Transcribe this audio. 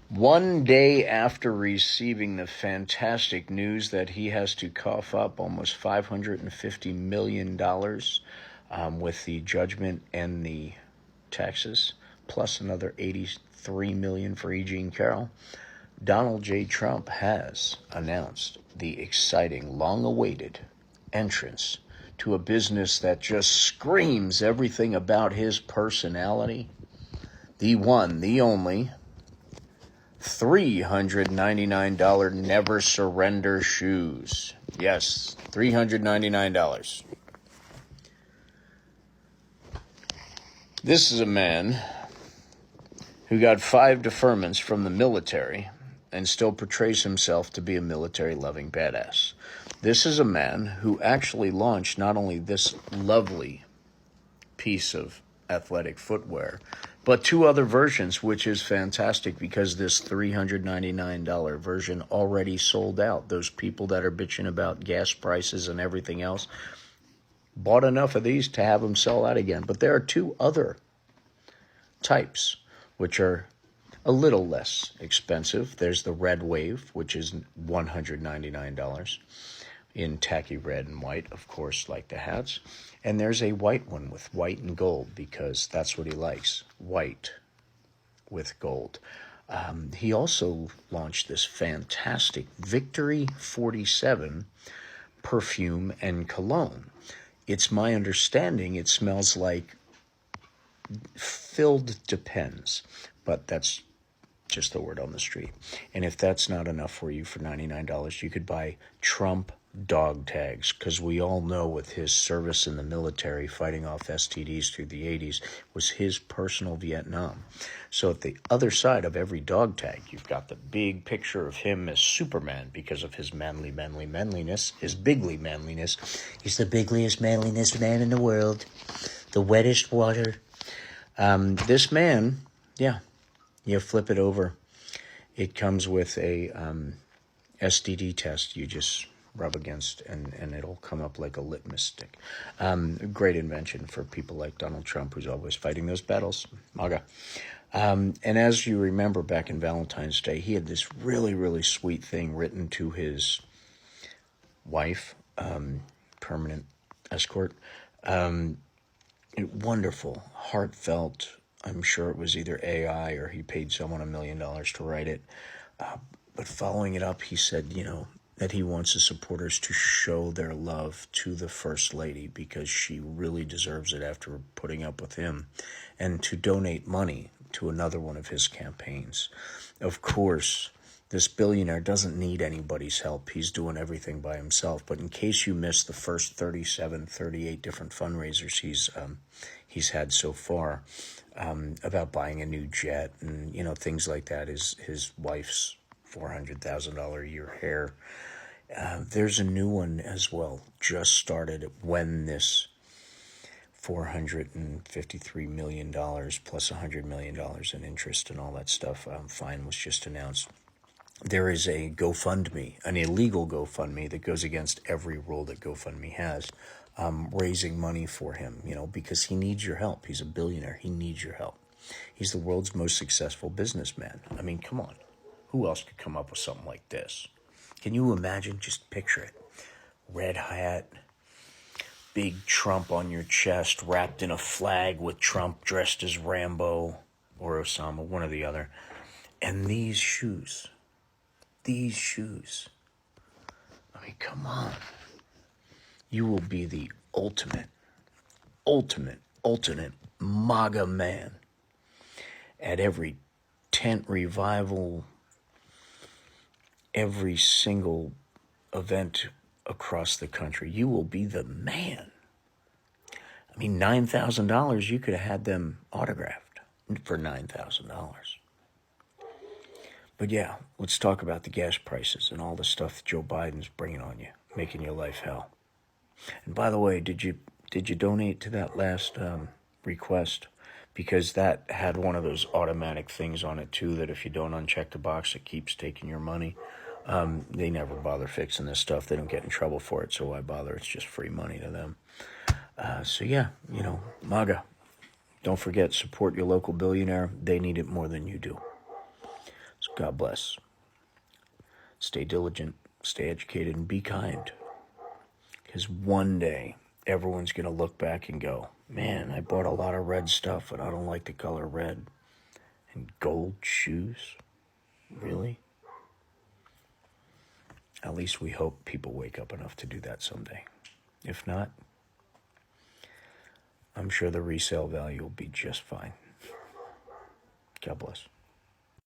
One day after receiving the fantastic news that he has to cough up almost $550 million with the judgment and the taxes, plus another $83 million for E. Jean Carroll, Donald J. Trump has announced the exciting, long-awaited entrance to a business that just screams everything about his personality. The one, the only, $399 Never Surrender shoes. Yes, $399. This is a man who got 5 deferments from the military and still portrays himself to be a military-loving badass. This is a man who actually launched not only this lovely piece of athletic footwear, but 2 other versions, which is fantastic because this $399 version already sold out. Those people that are bitching about gas prices and everything else bought enough of these to have them sell out again. But there are 2 other types, which are a little less expensive. There's the Red Wave, which is $199 in tacky red and white, of course, like the hats. And there's a white one with white and gold because that's what he likes, white with gold. He also launched this fantastic Victory 47 perfume and cologne. It's my understanding it smells like filled Depends, but that's just the word on the street. And if that's not enough for you for $99, you could buy Trump dog tags, because we all know with his service in the military fighting off STDs through the 80s was his personal Vietnam. So at the other side of every dog tag, you've got the big picture of him as Superman because of his manliness, his bigly manliness. He's the bigliest manliness man in the world, the wettest water. This man, yeah, you flip it over. It comes with a STD test. You just rub against and it'll come up like a litmus stick. Great invention for people like Donald Trump, who's always fighting those battles. MAGA. And as you remember back in Valentine's Day, he had this really, really sweet thing written to his wife, permanent escort. Wonderful, heartfelt. I'm sure it was either AI or he paid someone $1 million to write it. But following it up, he said, that he wants his supporters to show their love to the First Lady because she really deserves it after putting up with him, and to donate money to another one of his campaigns. Of course, this billionaire doesn't need anybody's help. He's doing everything by himself. But in case you missed the first 38 different fundraisers he's had so far, about buying a new jet and, things like that, his wife's $400,000 a year hair. There's a new one as well, just started when this $453 million plus $100 million in interest and all that stuff, fine, was just announced. There is a GoFundMe, an illegal GoFundMe that goes against every rule that GoFundMe has, raising money for him, because he needs your help. He's a billionaire. He needs your help. He's the world's most successful businessman. I mean, come on. Who else could come up with something like this? Can you imagine? Just picture it. Red hat, big Trump on your chest, wrapped in a flag with Trump dressed as Rambo or Osama, one or the other. And these shoes. I mean, come on. You will be the ultimate MAGA man at every tent revival, every single event across the country. You will be the man. I mean, $9,000, you could have had them autographed for $9,000. But yeah, let's talk about the gas prices and all the stuff Joe Biden's bringing on you, making your life hell. And by the way, did you donate to that last request? Because that had one of those automatic things on it too, that if you don't uncheck the box, it keeps taking your money. They never bother fixing this stuff. They don't get in trouble for it, so why bother? It's just free money to them. So yeah, MAGA. Don't forget, support your local billionaire. They need it more than you do. So God bless. Stay diligent, stay educated, and be kind. Because one day, everyone's going to look back and go, man, I bought a lot of red stuff, but I don't like the color red. And gold shoes? Really? At least we hope people wake up enough to do that someday. If not, I'm sure the resale value will be just fine. God bless.